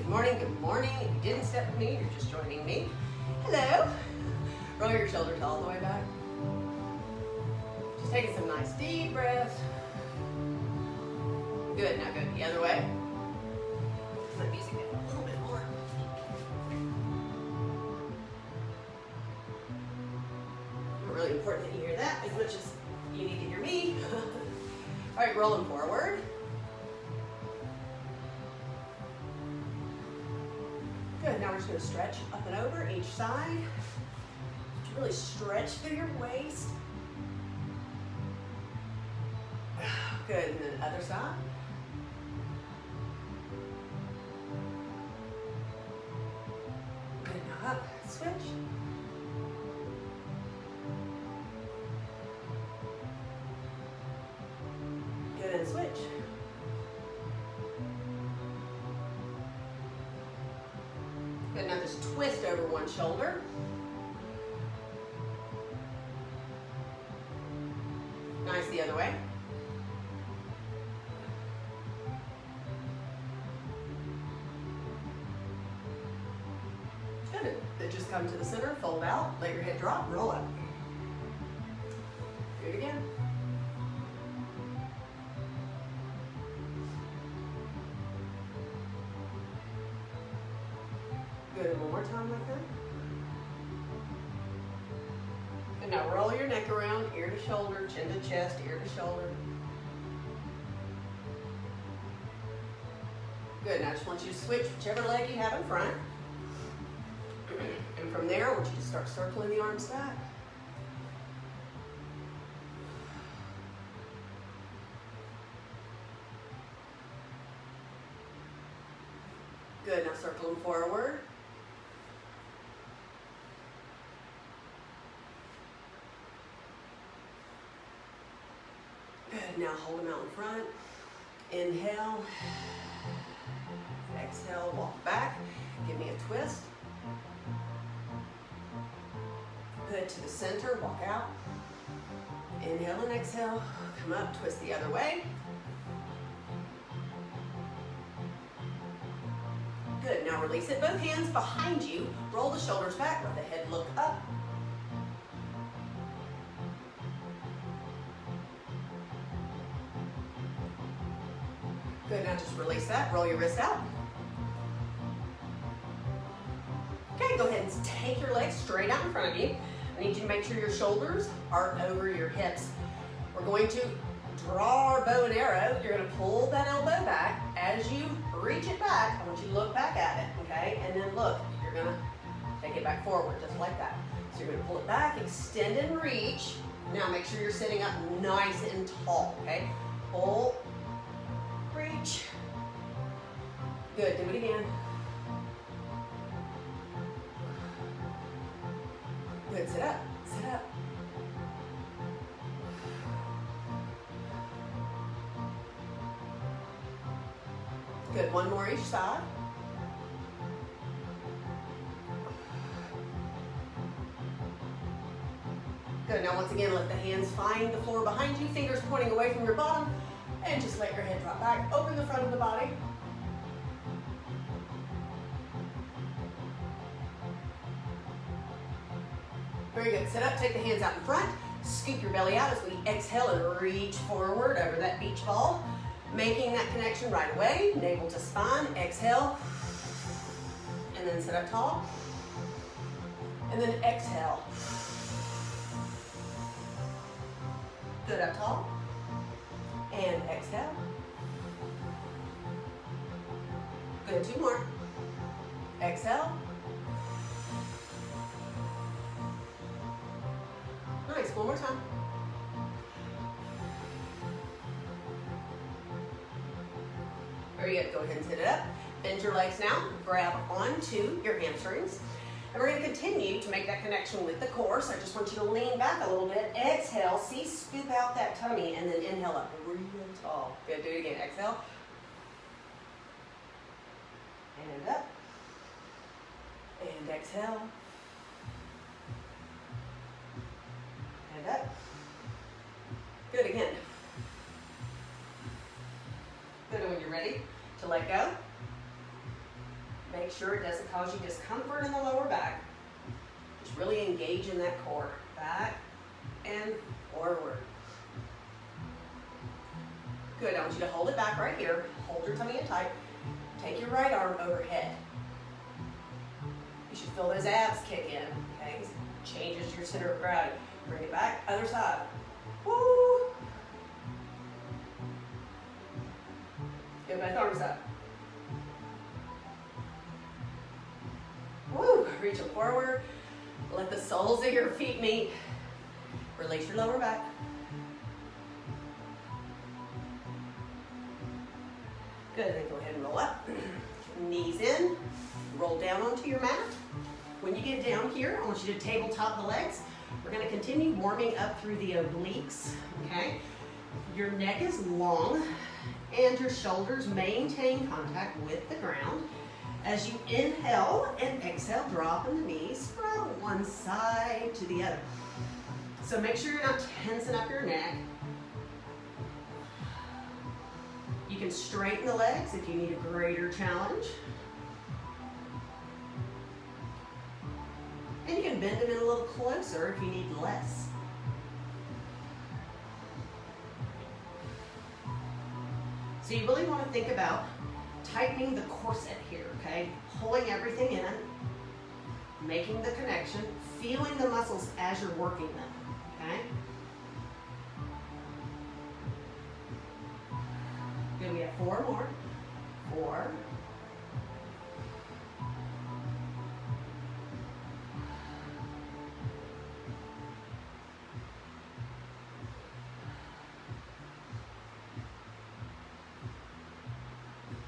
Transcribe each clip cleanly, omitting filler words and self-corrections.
good morning, good morning. If you didn't step with me, you're just joining me. Hello. Roll your shoulders all the way back. Just taking some nice deep breaths. Good, now go the other way. Let music get a little bit more. Really important that you hear that as much as you need to hear me. All right, rolling forward. Good, now we're just going to stretch up and over each side. Just really stretch through your waist. Good, and then the other side. Good, now up, switch. Good, and switch. Good, now just twist over one shoulder. Nice, the other way. Good, then just come to the center, fold out, let your head drop, roll up. Do it again. Good, one more time like that. And now roll your neck around, ear to shoulder, chin to chest, ear to shoulder. Good, now I just want you to switch whichever leg you have in front. And from there, I want you to start circling the arms back. Good, now circle them forward. Good, now hold them out in front. Inhale. Exhale, walk back. Give me a twist. Good, to the center, walk out. Inhale and exhale. Come up, twist the other way. Good, now release it. Both hands behind you. Roll the shoulders back, let the head look up. Good, now just release that. Roll your wrist out. Okay, go ahead and take your legs straight out in front of you. I need you to make sure your shoulders are over your hips. We're going to draw our bow and arrow. You're going to pull that elbow back. As you reach it back, I want you to look back at it, okay? And then look, you're going to take it back forward, just like that. So you're going to pull it back, extend and reach. Now make sure you're sitting up nice and tall, okay? Pull, reach. Good, do it again. Good, sit up, sit up. Good, one more each side. Good, now once again, let the hands find the floor behind you, fingers pointing away from your bottom, and just let your head drop back, open the front of the body. Very good, sit up, take the hands out in front, scoop your belly out as we exhale and reach forward over that beach ball. Making that connection right away, navel to spine, exhale, and then sit up tall, and then exhale. Good, up tall, and exhale. Good, two more. Exhale. Nice, one more time. Very good, go ahead and sit it up. Bend your legs now, grab onto your hamstrings. And we're going to continue to make that connection with the core. So I just want you to lean back a little bit. Exhale, see, scoop out that tummy, and then inhale up real tall. Good, do it again. Exhale. And up. And exhale. And up. Good, again. Good, and when you're ready to let go, Make sure it doesn't cause you discomfort in the lower back. Just really engage in that core. Back and forward. Good, I want you to hold it back right here. Hold your tummy in tight. Take your right arm overhead. You should feel those abs kick in, okay? Changes your center of gravity. Bring it back, other side. Woo! Get both arms up. Woo! Reach them forward. Let the soles of your feet meet. Release your lower back. Good, then go ahead and roll up. Knees in, roll down onto your mat. When you get down here, I want you to tabletop the legs. We're gonna continue warming up through the obliques, okay? Your neck is long and your shoulders maintain contact with the ground. As you inhale and exhale, dropping the knees from one side to the other. So make sure you're not tensing up your neck. You can straighten the legs if you need a greater challenge. And you can bend them in a little closer if you need less. So you really want to think about tightening the corset here, okay? Pulling everything in, making the connection, feeling the muscles as you're working them, okay? Good, we have 4 more. 4.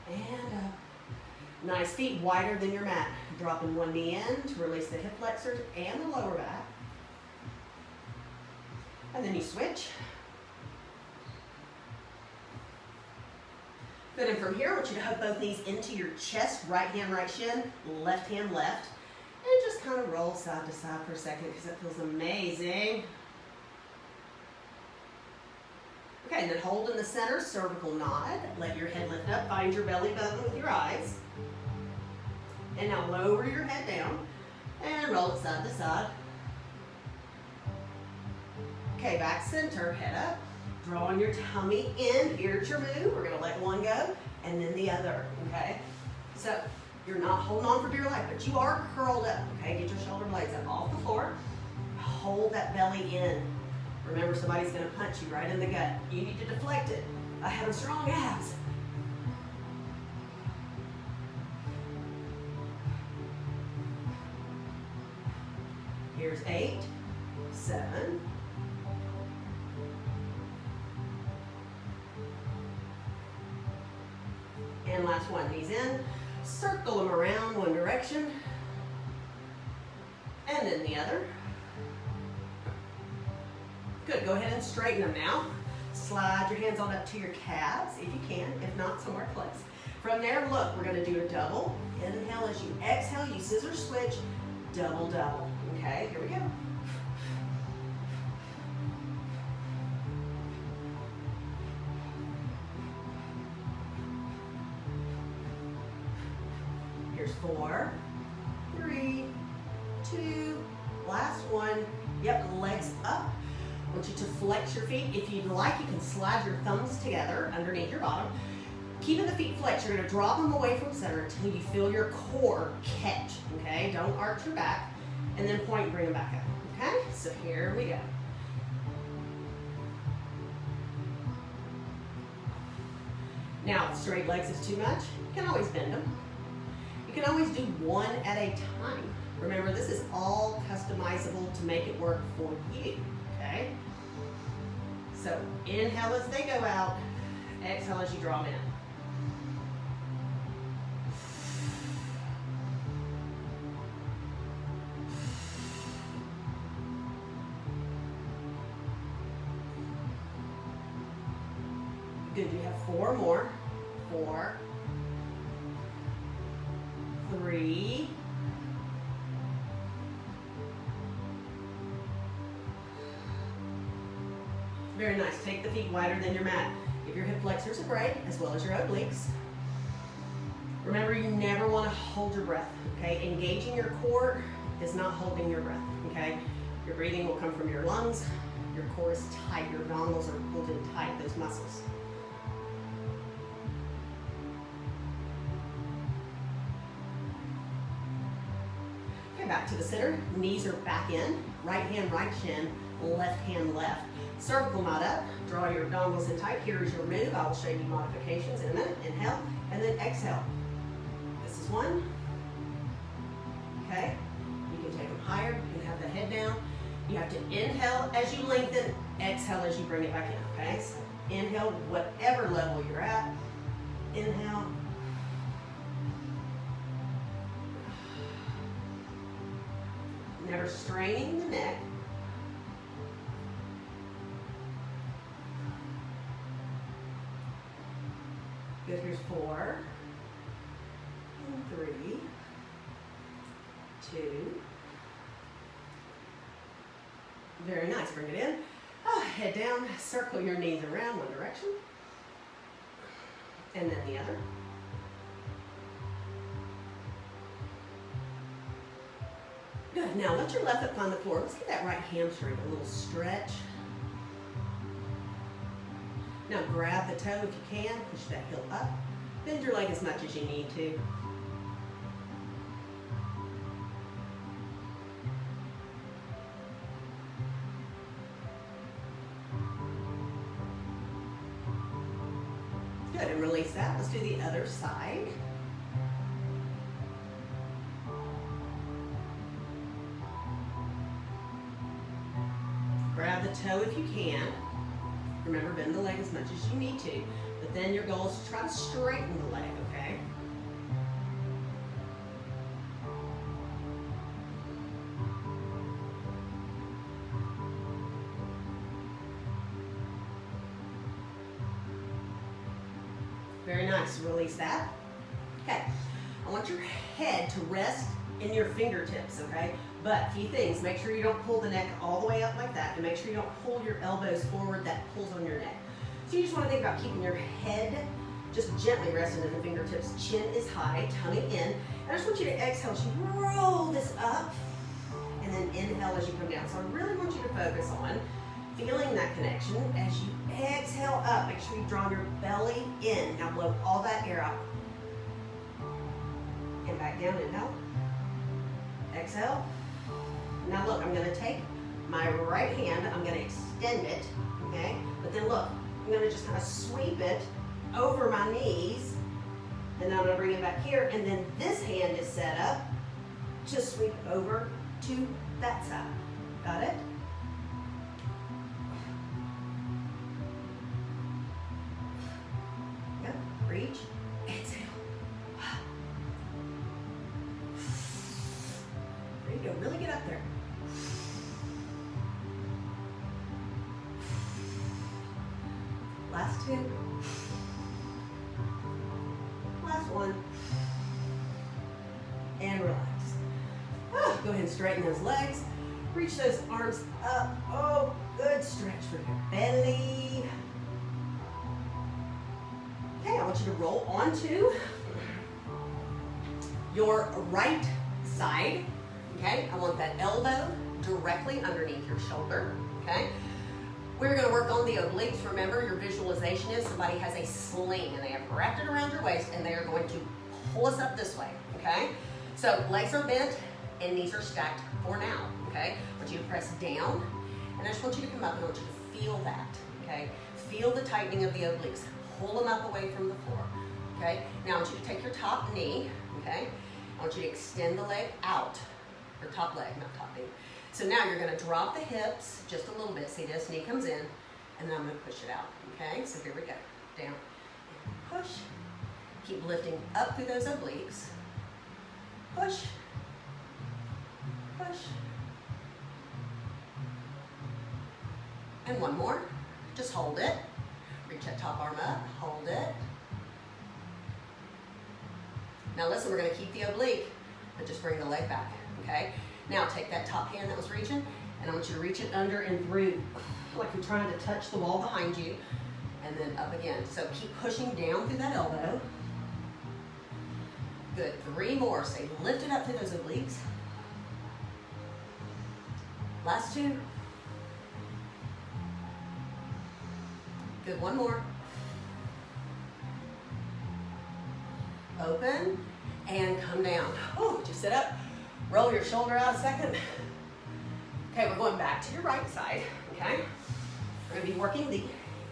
And up. Nice, feet wider than your mat. Dropping one knee in to release the hip flexors and the lower back. And then you switch. Good, and from here, I want you to hug both knees into your chest, right hand, right shin, left hand, left. And just kind of roll side to side for a second because it feels amazing. Okay, and then hold in the center, cervical nod. Let your head lift up, find your belly button with your eyes. And now lower your head down and roll it side to side. Okay, back center, head up. Drawing your tummy in, here's your move. We're gonna let one go and then the other, okay? So you're not holding on for dear life, but you are curled up, okay? Get your shoulder blades up off the floor. Hold that belly in. Remember, somebody's gonna punch you right in the gut. You need to deflect it by having strong abs. Here's 8, 7, and last one, knees in, circle them around one direction, and then the other. Good, go ahead and straighten them now. Slide your hands on up to your calves if you can, if not, somewhere close. From there, look, we're gonna do a double. Inhale as you exhale, you scissor switch, double, double. Okay, here we go. Here's 4, 3, 2, last one. Yep, legs up. I want you to flex your feet. If you'd like, you can slide your thumbs together underneath your bottom. Keeping the feet flexed, you're gonna drop them away from center until you feel your core catch, okay? Don't arch your back. And then point and bring them back up, okay? So here we go. Now, if straight legs is too much, you can always bend them. You can always do one at a time. Remember, this is all customizable to make it work for you, okay? So inhale as they go out, exhale as you draw them in. Good, you have 4 more. 4, 3, 2. Very nice. Take the feet wider than your mat. Give your hip flexors a break, as well as your obliques. Remember, you never want to hold your breath, okay? Engaging your core is not holding your breath, okay? Your breathing will come from your lungs. Your core is tight. Your abdominals are pulled in tight, those muscles. Okay, back to the center. Knees are back in. Right hand, right shin. Left hand, left. Cervical knot up. Draw your abdominals in tight. Here is your move. I will show you modifications in a minute. Inhale, and then exhale. This is one. Okay. You can take them higher. You can have the head down. You have to inhale as you lengthen, exhale as you bring it back in, okay? So inhale, whatever level you're at. Inhale. Never straining the neck. Good, here's 4, and 3, 2. Very nice, bring it in. Oh, head down, circle your knees around one direction. And then the other. Good, now let your left foot on the floor. Let's get that right hamstring, a little stretch. Now grab the toe if you can, push that heel up. Bend your leg as much as you need to. Good, and release that. Let's do the other side. Grab the toe if you can. Remember, bend the leg as much as you need to. But then your goal is to try to straighten the leg, okay? Very nice, release that. Okay, I want your head to rest in your fingertips, okay? But a few things, make sure you don't pull the neck all the way up like that, and make sure you don't pull your elbows forward, that pulls on your neck. So you just want to think about keeping your head just gently resting in the fingertips. Chin is high, tummy in. And I just want you to exhale as you roll this up, and then inhale as you come down. So I really want you to focus on feeling that connection as you exhale up. Make sure you draw your belly in. Now blow all that air out. And back down, inhale. Exhale. Now look, I'm gonna take my right hand, I'm gonna extend it, okay? But then look, I'm gonna just kind of sweep it over my knees, and then I'm gonna bring it back here, and then this hand is set up to sweep over to that side. Got it? Yep, reach, exhale. There you go, really get up there. Last 2. Last 1. And relax. Oh, go ahead and straighten those legs. Reach those arms up. Oh, good stretch for your belly. Okay, I want you to roll onto your right side. Okay, I want that elbow directly underneath your shoulder. Okay. We're going to work on the obliques. Remember, your visualization is somebody has a sling and they have wrapped it around your waist and they are going to pull us up this way, okay? So legs are bent and knees are stacked for now, okay? I want you to press down and I just want you to come up and I want you to feel that, okay? Feel the tightening of the obliques. Pull them up away from the floor, okay? Now I want you to take your top knee, okay? I want you to extend the leg out, your top leg, not top knee. So now you're going to drop the hips just a little bit. See this? Knee comes in, and then I'm going to push it out. Okay? So here we go. Down. Push. Keep lifting up through those obliques. Push. Push. And one more. Just hold it. Reach that top arm up. Hold it. Now listen, we're going to keep the oblique, but just bring the leg back. Okay? Now take that top hand that was reaching, and I want you to reach it under and through, like you're trying to touch the wall behind you, and then up again. So keep pushing down through that elbow. Good, 3 more. Stay lifted up through those obliques. Last 2. Good, 1 more. Open and come down. Oh, just sit up, roll your shoulder out a second. Okay, we're going back to your right side, okay? We're gonna be working the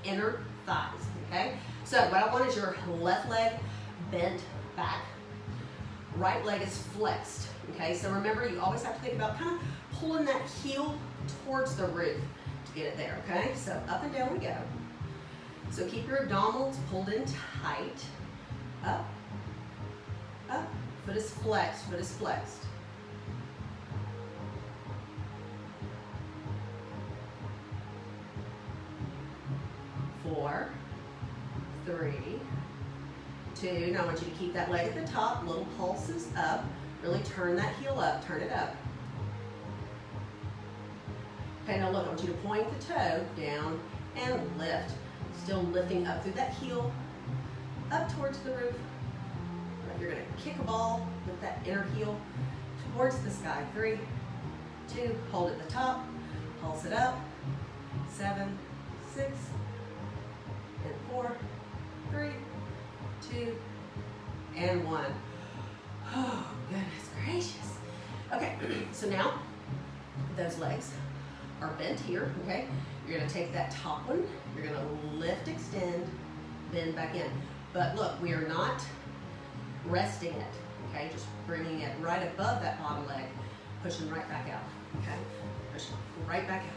inner thighs, okay? So what I want is your left leg bent back. Right leg is flexed, okay? So remember, you always have to think about kind of pulling that heel towards the roof to get it there, okay? So up and down we go. So keep your abdominals pulled in tight. Up, up, foot is flexed, foot is flexed. 4, 3, 2. Now I want you to keep that leg at the top, little pulses up. Really turn that heel up, turn it up. Okay, now look, I want you to point the toe down and lift. Still lifting up through that heel, up towards the roof. You're gonna kick a ball with that inner heel towards the sky. 3, 2, hold at the top, pulse it up. 7, 6, and 4, 3, 2, and 1. Oh, goodness gracious. Okay, so now those legs are bent here, okay? You're gonna take that top one, you're gonna lift, extend, bend back in. But look, we are not resting it, okay? Just bringing it right above that bottom leg, pushing right back out, okay? Pushing right back out.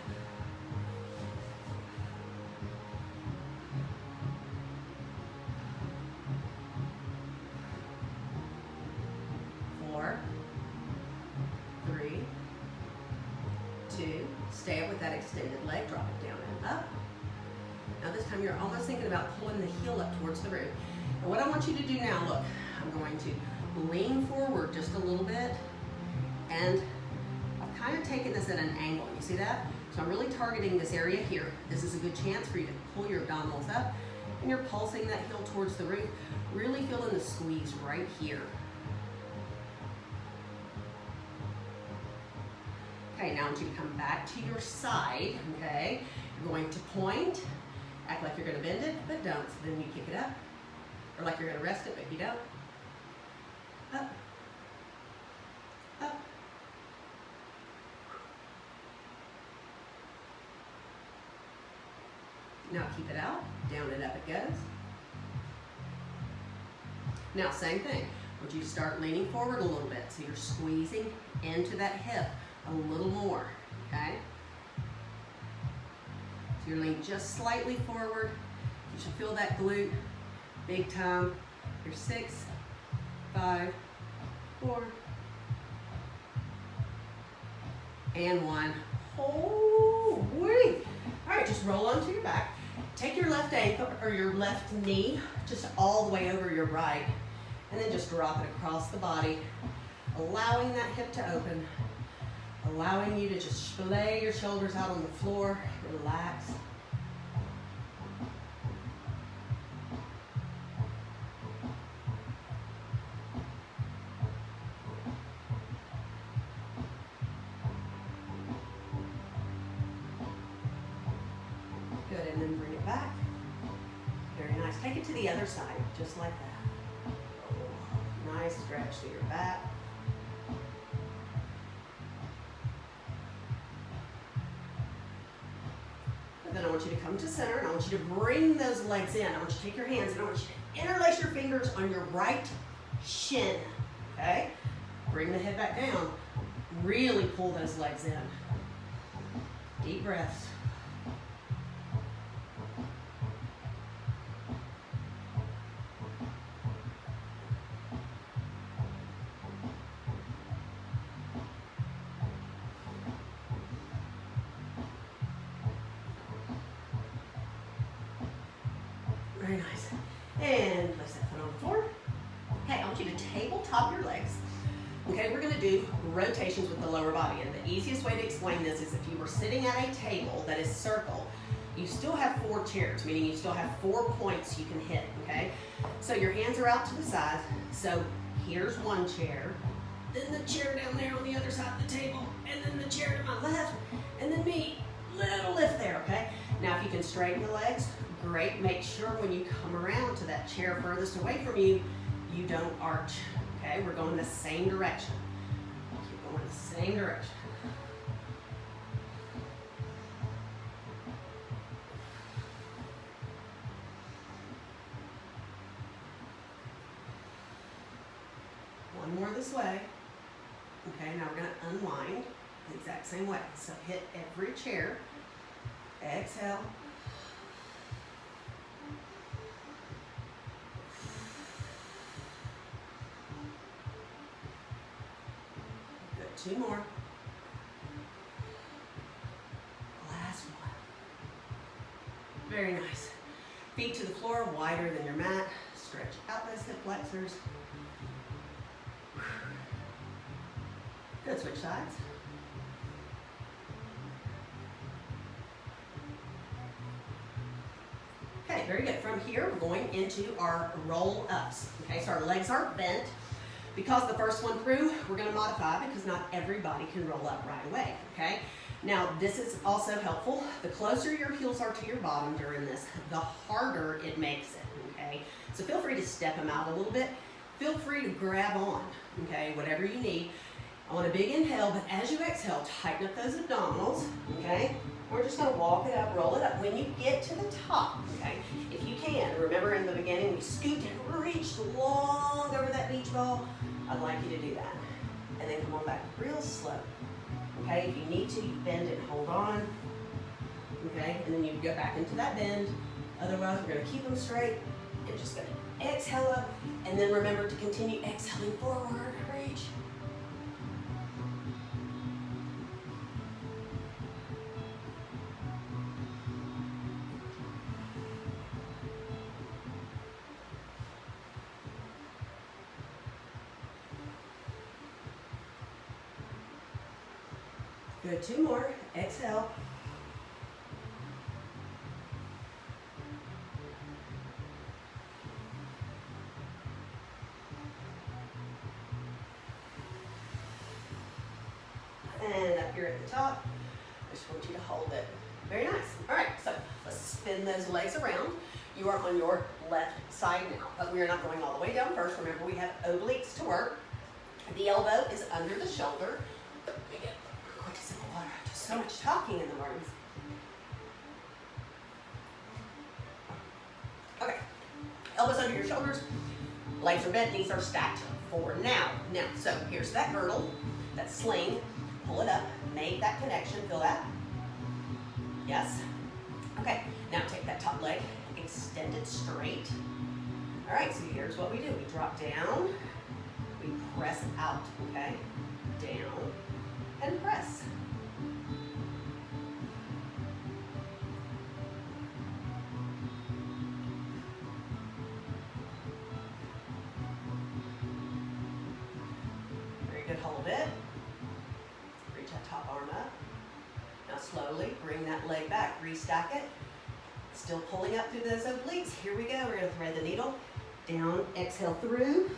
4, 3, 2, stay up with that extended leg, drop it down and up. Now this time you're almost thinking about pulling the heel up towards the roof. And what I want you to do now, look, I'm going to lean forward just a little bit, and I've kind of taken this at an angle, you see that? So I'm really targeting this area here. This is a good chance for you to pull your abdominals up, and you're pulsing that heel towards the roof, really feeling the squeeze right here. Okay, now I want you to come back to your side, okay? You're going to point, act like you're gonna bend it, but don't. So then you kick it up, or like you're gonna rest it, but you don't. Up, up. Now keep it out, down and up it goes. Now same thing, I want you to start leaning forward a little bit, so you're squeezing into that hip a little more, okay? So you're leaning just slightly forward. You should feel that glute big time. You're 6, 5, 4, and 1. Oh, wait. All right, just roll onto your back. Take your left ankle or your left knee just all the way over your right, and then just drop it across the body, allowing that hip to open, allowing you to just lay your shoulders out on the floor, relax. Good, and then bring it back. Very nice. Take it to the other side, just like that. Nice stretch through your back. Then I want you to come to center, and I want you to bring those legs in. I want you to take your hands, and I want you to interlace your fingers on your right shin, okay? Bring the head back down. Really pull those legs in. Deep breaths. Very nice. And place that foot on the floor. Okay, I want you to tabletop your legs. Okay, we're gonna do rotations with the lower body. And the easiest way to explain this is if you were sitting at a table that is circle, you still have 4 chairs, meaning you still have 4 points you can hit, okay? So your hands are out to the side. So here's one chair, then the chair down there on the other side of the table, and then the chair to my left, and then me, little lift there, okay? Now if you can straighten the legs, great. Make sure when you come around to that chair furthest away from you, you don't arch, okay? We're going the same direction. Keep going the same direction. One more this way. Okay, now we're going to unwind the exact same way. So hit every chair. Exhale. Good. 2 more. Last one. Very nice. Feet to the floor, wider than your mat. Stretch out those hip flexors. Good, switch sides. Okay, very good. From here, we're going into our roll-ups. Okay, so our legs are bent. Because the first one through, we're going to modify because not everybody can roll up right away, okay? Now, this is also helpful. The closer your heels are to your bottom during this, the harder it makes it, okay? So feel free to step them out a little bit. Feel free to grab on, okay, whatever you need. I want a big inhale, but as you exhale, tighten up those abdominals, okay? We're just gonna walk it up, roll it up. When you get to the top, okay, if you can, remember in the beginning, we scooped and reached long over that beach ball. I'd like you to do that. And then come on back real slow, okay? If you need to, you bend it and hold on, okay? And then you go back into that bend. Otherwise, we're gonna keep them straight and just gonna exhale up. And then remember to continue exhaling forward, reach. Good, 2 more, exhale. And up here at the top, I just want you to hold it. Very nice. All right, so let's spin those legs around. You are on your left side now, but we are not going all the way down first. Remember, we have obliques to work. The elbow is under the shoulder. Let me get a quick sip of water. Just so much talking in the mornings. Okay, elbows under your shoulders, legs are bent, knees are stacked forward now. So here's that girdle, that sling. Pull it up, make that connection, feel that? Yes? Okay, now take that top leg, extend it straight. All right, so here's what we do. We drop down, we press out, okay? Down and press. Very good, hold it. Reach that top arm up. Now slowly bring that leg back, restack it. Still pulling up through those obliques. Here we go, we're gonna thread the needle. Down, exhale through,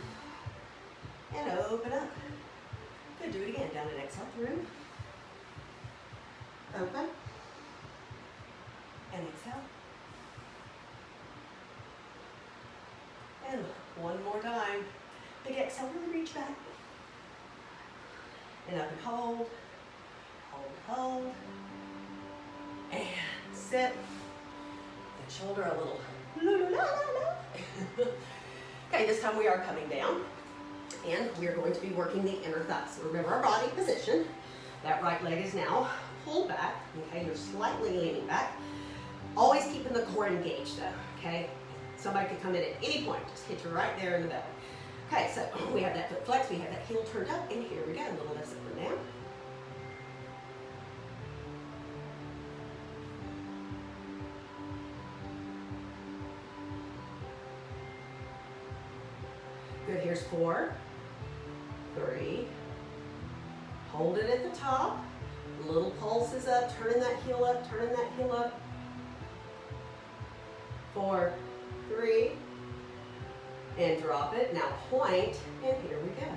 and open up. Good, do it again. Down and exhale through. Open. And exhale. And one more time. Big exhale, really reach back. And up and hold. Hold, hold. And sit. The shoulder a little. La, la, la, la. Okay, this time we are coming down. And we're going to be working the inner thighs. So remember our body position. That right leg is now pulled back. Okay, you're slightly leaning back. Always keeping the core engaged though, okay? Somebody could come in at any point, just hit you right there in the belly. Okay, so we have that foot flexed, we have that heel turned up, and here we go, a little lifts up and down. Good, here's 4, 3, hold it at the top, little pulses up, turning that heel up, turning that heel up. 4, 3, And drop it. Now point, and here we go.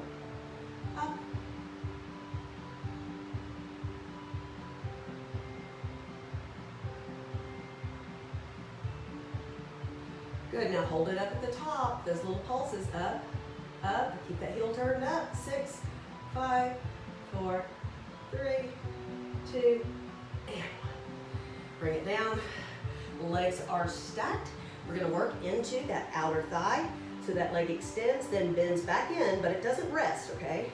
Up. Good, now hold it up at the top. Those little pulses, up, up. Keep that heel turned up. 6, 5, 4, 3, 2, and 1. Bring it down. Legs are stacked. We're gonna work into that outer thigh. So that leg extends, then bends back in, but it doesn't rest, okay?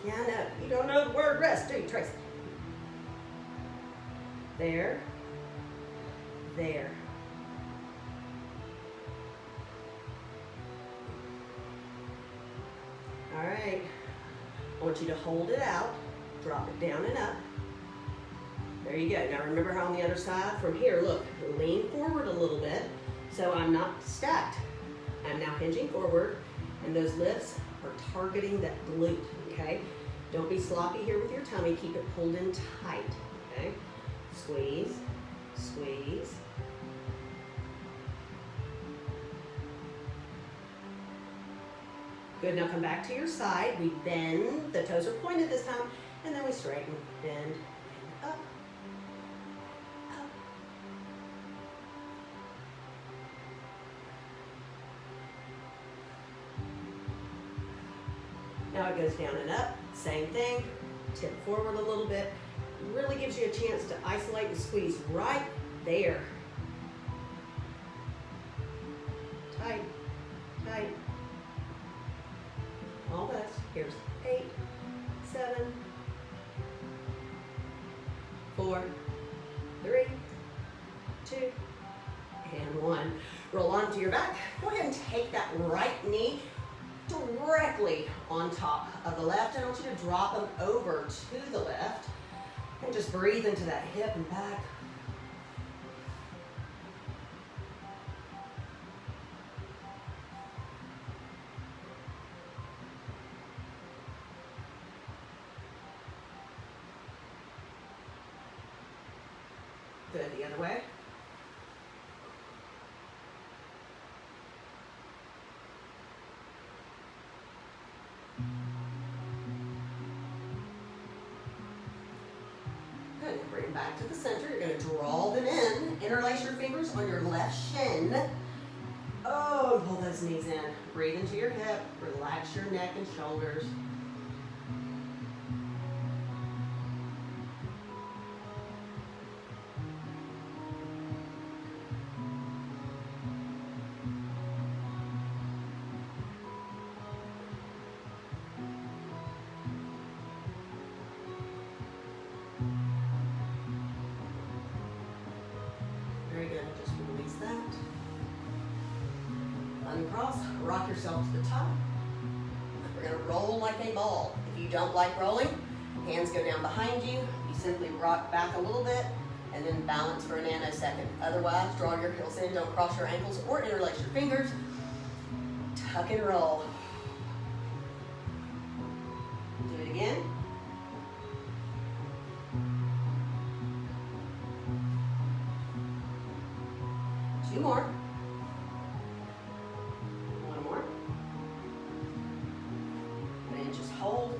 Yeah, no, you don't know the word rest, do you, Tracy? There, there. All right, I want you to hold it out, drop it down and up. There you go. Now remember how on the other side, from here, look, lean forward a little bit, so I'm not stacked. I'm now hinging forward, and those lifts are targeting that glute, okay? Don't be sloppy here with your tummy. Keep it pulled in tight, okay? Squeeze, squeeze. Good, now come back to your side. We bend, the toes are pointed this time, and then we straighten, bend, and up. Now it goes down and up, same thing, tip forward a little bit. Really gives you a chance to isolate and squeeze right there. Tight, tight. Almost. Here's 8, 7, 4, 3, 2, and 1. Roll onto your back. Go ahead and take that right knee directly on top of the left. I want you to drop them over to the left and just breathe into that hip and back. Good, the other way. Good, bring them back to the center. You're going to draw them in. Interlace your fingers on your left shin. Oh, pull those knees in. Breathe into your hip. Relax your neck and shoulders. Uncross, rock yourself to the top. We're going to roll like a ball. If you don't like rolling, hands go down behind you. You simply rock back a little bit and then balance for a nanosecond. Otherwise, draw your heels in, don't cross your ankles or interlace your fingers. Tuck and roll. Do it again. Two more. Hold.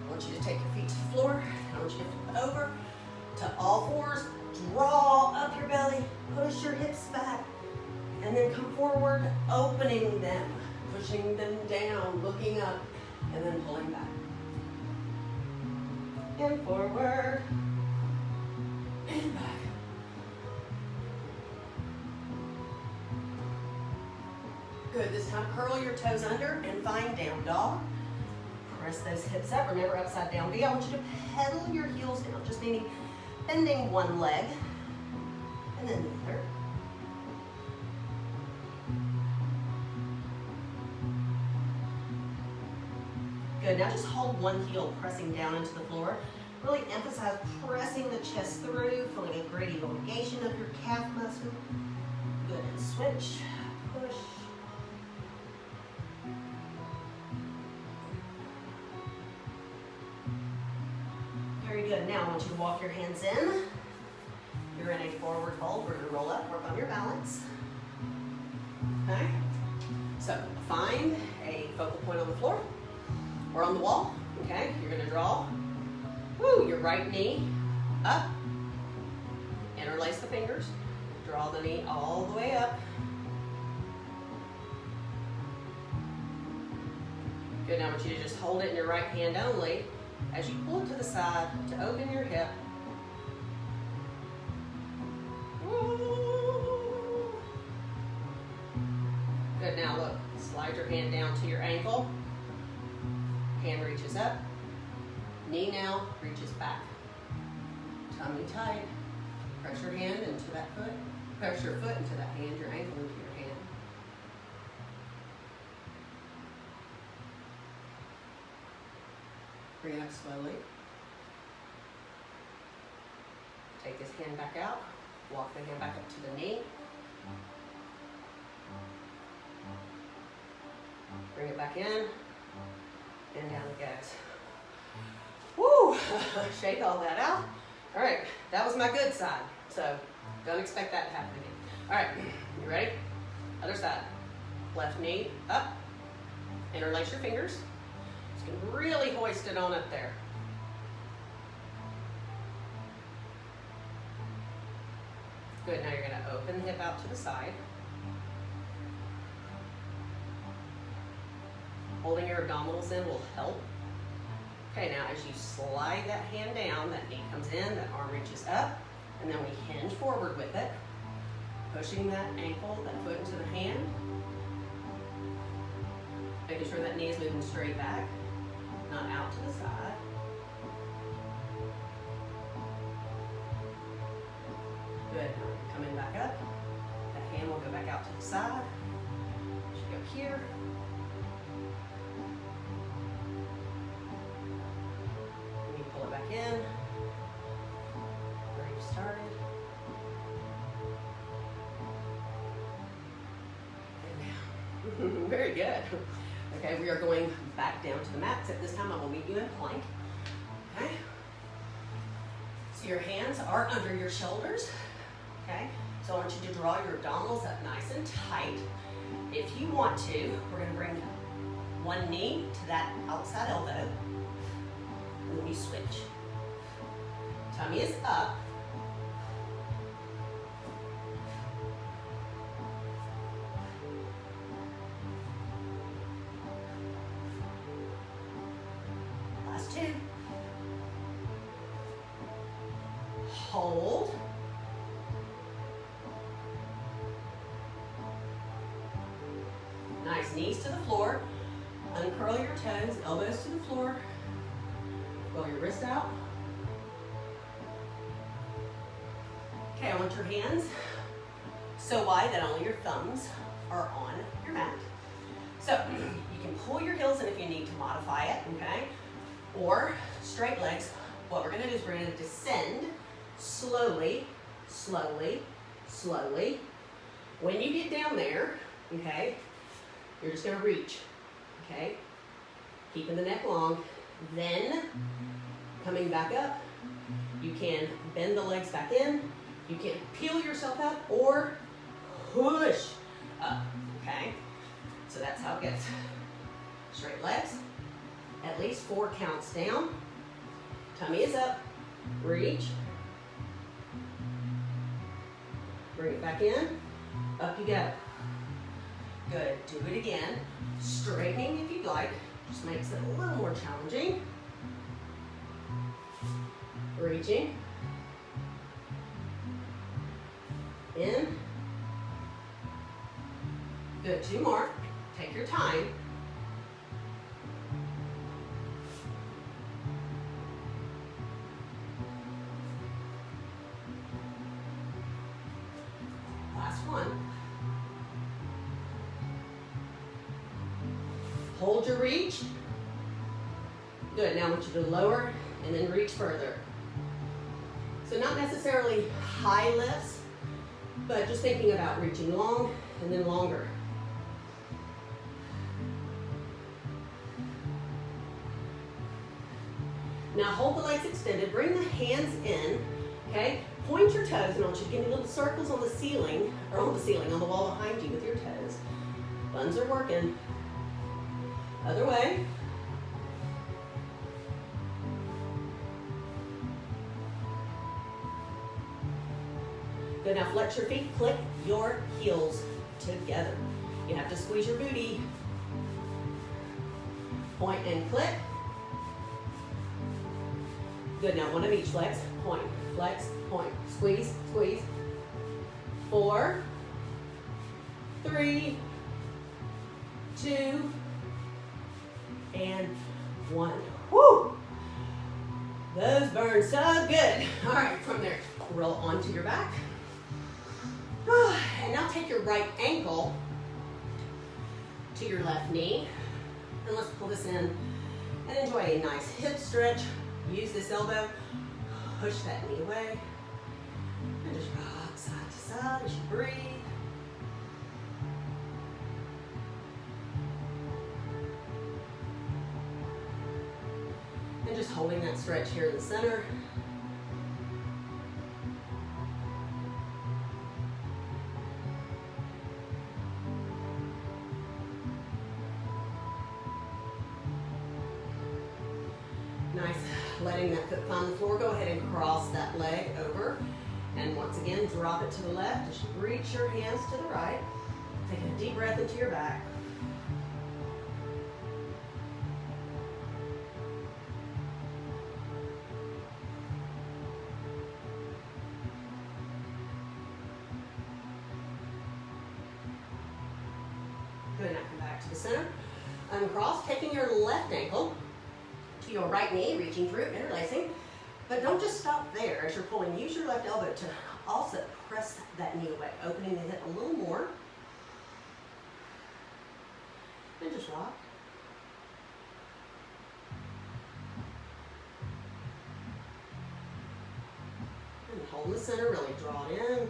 I want you to take your feet to the floor. I want you to flip over to all fours. Draw up your belly. Push your hips back. And then come forward, opening them. Pushing them down, looking up, and then pulling back. And forward. And back. Good. This time curl your toes under and find down dog. Press those hips up. Remember, upside down V. I want you to pedal your heels down, just meaning bending one leg and then the other. Good. Now just hold one heel pressing down into the floor. Really emphasize pressing the chest through, feeling a great elongation of your calf muscle. Good. And switch. Push. Very good. Now I want you to walk your hands in. You're in a forward fold. We're going to roll up, work on your balance. Okay? So find a focal point on the floor or on the wall, okay? You're gonna draw, your right knee up, interlace the fingers, draw the knee all the way up. Good, now I want you to just hold it in your right hand only as you pull it to the side to open your hip. Good, now look, slide your hand down to your ankle. Hand reaches up. Knee now reaches back. Tummy tight. Press your hand into that foot. Press your foot into that hand, your ankle into your hand. Bring it up slowly. Take this hand back out. Walk the hand back up to the knee. Bring it back in, and down it goes. Woo! Shake all that out. All right, that was my good side, so don't expect that to happen again. All right, you ready? Other side. Left knee up, interlace your fingers. Just gonna really hoist it on up there. Good, now you're gonna open the hip out to the side. Holding your abdominals in will help. Okay, now as you slide that hand down, that knee comes in, that arm reaches up, and then we hinge forward with it, pushing that ankle, that foot into the hand, making sure that knee is moving straight back, not out to the side. Good, now you're coming back up. That hand will go back out to the side. Should go here. Back in, where you started, and down. Very good. Okay, we are going back down to the mat, except this time I will meet you in plank. Okay, so your hands are under your shoulders. Okay, so I want you to draw your abdominals up nice and tight. If you want to, we're going to bring one knee to that outside elbow. And then we switch. Tummy is up. Last two. Hold. Nice, knees to the floor. Uncurl your toes, elbows to the floor. Roll your wrist out. Okay, I want your hands so wide that only your thumbs are on your mat. So you can pull your heels in if you need to modify it, okay? Or straight legs. What we're gonna do is we're gonna descend slowly, slowly, slowly. When you get down there, okay, you're just gonna reach, okay? Keeping the neck long. Then, coming back up, you can bend the legs back in, you can peel yourself up or push up, okay? So that's how it gets. Straight legs, at least 4 counts down, tummy is up, reach, bring it back in, up you go. Good, do it again, straightening if you'd like. Just makes it a little more challenging. Reaching. In. Good, 2 more. Take your time. Last one. Hold your reach. Good, now I want you to lower and then reach further. So not necessarily high lifts, but just thinking about reaching long and then longer. Now hold the legs extended, bring the hands in, okay? Point your toes, and I want you to give me little circles on the ceiling, or on the wall behind you with your toes. Buns are working. Other way. Good, now flex your feet, click your heels together. You have to squeeze your booty. Point and click. Good, now one of each. Flex, point, squeeze, squeeze. 4, 3, 2, and 1. Woo! Those burn so good. All right, from there, roll onto your back. And now take your right ankle to your left knee. And let's pull this in and enjoy a nice hip stretch. Use this elbow, push that knee away, and just rock side to side as you breathe. And just holding that stretch here in the center. Nice, letting that foot find the floor. Go ahead and cross that leg over. And once again, drop it to the left. Just reach your hands to the right. Taking a deep breath into your back. Good, now come back to the center. Uncross, taking your left ankle to your right knee, reaching through, interlacing. But don't just stop there as you're pulling. Use your left elbow to also press that knee away, opening the hip a little more. And just rock. And hold in the center, really draw it in.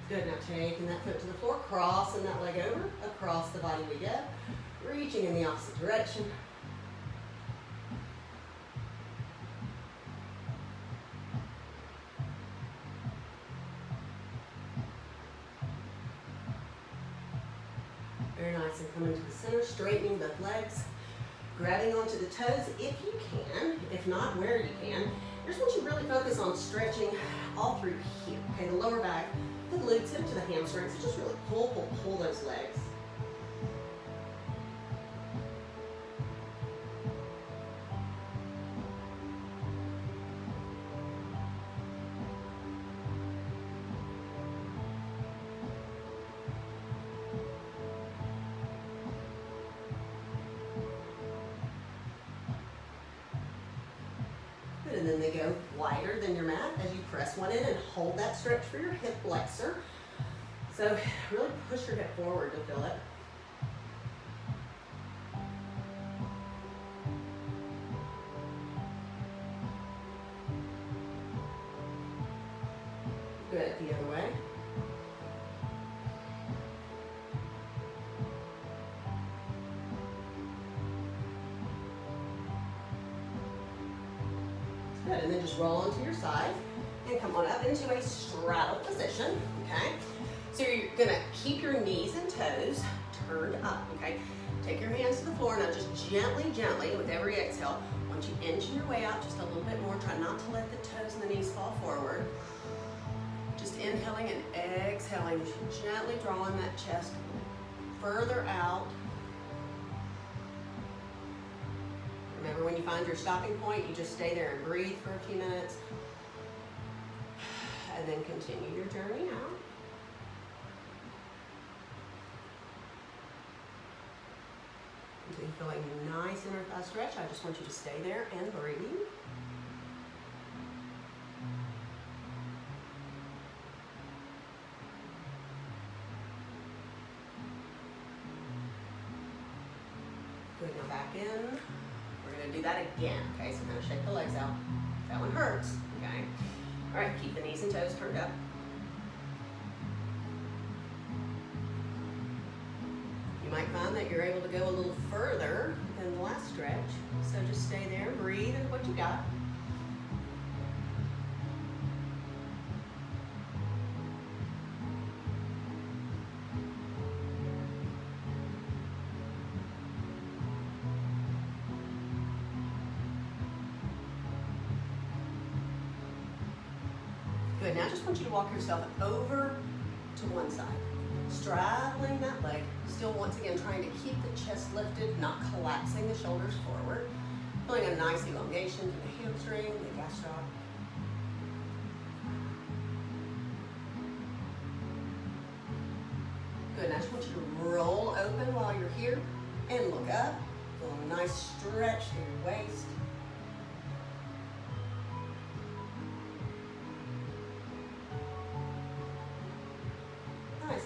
Good, now taking that foot to the floor, crossing that leg over, across the body we go, reaching in the opposite direction. Very nice, and coming to the center, straightening both legs, grabbing onto the toes if you can, if not where you can. I just want you to really focus on stretching all through here, okay, the lower back, the glutes into the hamstrings, so just really pull those legs. Good, and then they go wider than your mat as you press one in and hold that stretch for your hip flexor. So really push your hip forward to feel it. Good, the other way. Good, and then just roll onto your side and come on up into a straddle position, okay? So you're gonna keep your knees and toes turned up, okay? Take your hands to the floor, now just gently, with every exhale, once you inch your way out just a little bit more, try not to let the toes and the knees fall forward. Just inhaling and exhaling, just gently drawing that chest further out. Remember, when you find your stopping point, you just stay there and breathe for a few minutes. And then continue your journey out. Until you feel like a nice inner thigh stretch, I just want you to stay there and breathe. Good, now back in. We're gonna do that again, okay? So I'm gonna shake the legs out. That one hurts, okay? All right, keep the knees and toes turned up. You might find that you're able to go a little further than the last stretch. So just stay there, breathe into what you got. Good, now I just want you to walk yourself over to one side. Straddling that leg, still once again trying to keep the chest lifted, not collapsing the shoulders forward. Feeling a nice elongation through the hamstring, the gastroc. Good, now I just want you to roll open while you're here and look up. Feel a nice stretch through your waist.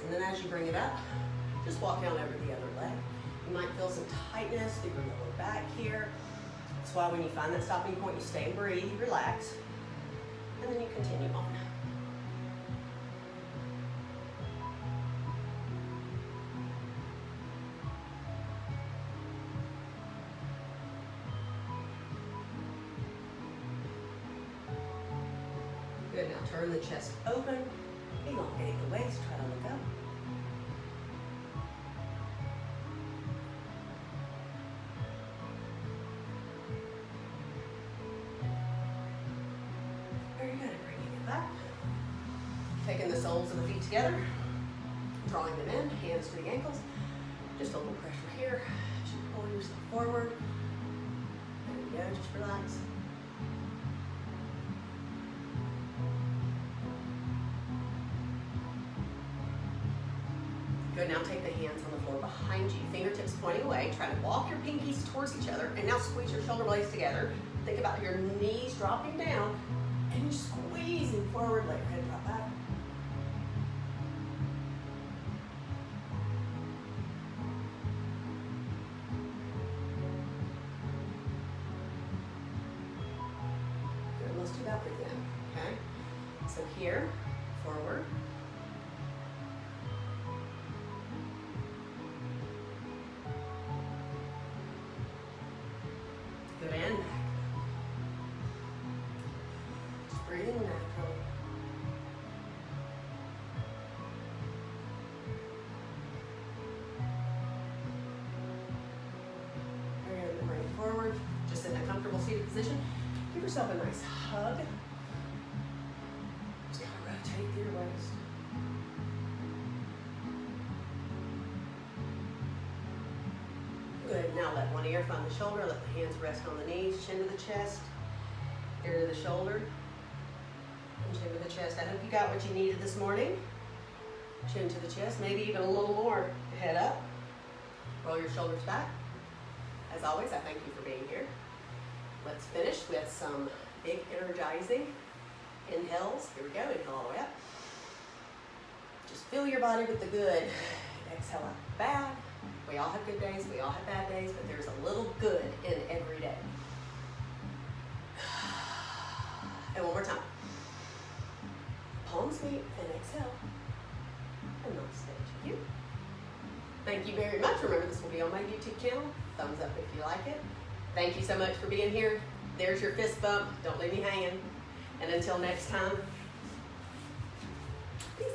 And then as you bring it up, just walk down over the other leg. You might feel some tightness through your lower back here. That's why when you find that stopping point, you stay and breathe, you relax, and then you continue on. Good, now turn the chest open, elongate the waist, try to look up. Very good, bringing it back. Taking the soles of the feet together, drawing them in, hands to the ankles. Just a little pressure here. As you pull yourself forward. There you go, just relax. Good, now take the hands on the floor behind you, fingertips pointing away. Try to walk your pinkies towards each other, and now squeeze your shoulder blades together. Think about your knees dropping down, and you're squeezing forward, let your head drop back. Good, let's do that again, okay? So here, forward. Good, and back. Just breathing naturally. Very good, then bring it forward. Just in a comfortable seated position. Give yourself a nice hug. Just kind of rotate through your waist. Good, now let one ear find the shoulder, let the hands rest on the knees, chin to the chest, ear to the shoulder, and chin to the chest. I hope you got what you needed this morning. Chin to the chest, maybe even a little more. Head up, roll your shoulders back. As always, I thank you for being here. Let's finish with some big energizing inhales. Here we go, inhale all the way up. Just fill your body with the good. Exhale out the bad. We all have good days, we all have bad days, but there's a little good in every day. And one more time. Palms meet and exhale. And namaste to you. Thank you very much. Remember, this will be on my YouTube channel. Thumbs up if you like it. Thank you so much for being here. There's your fist bump. Don't leave me hanging. And until next time, peace.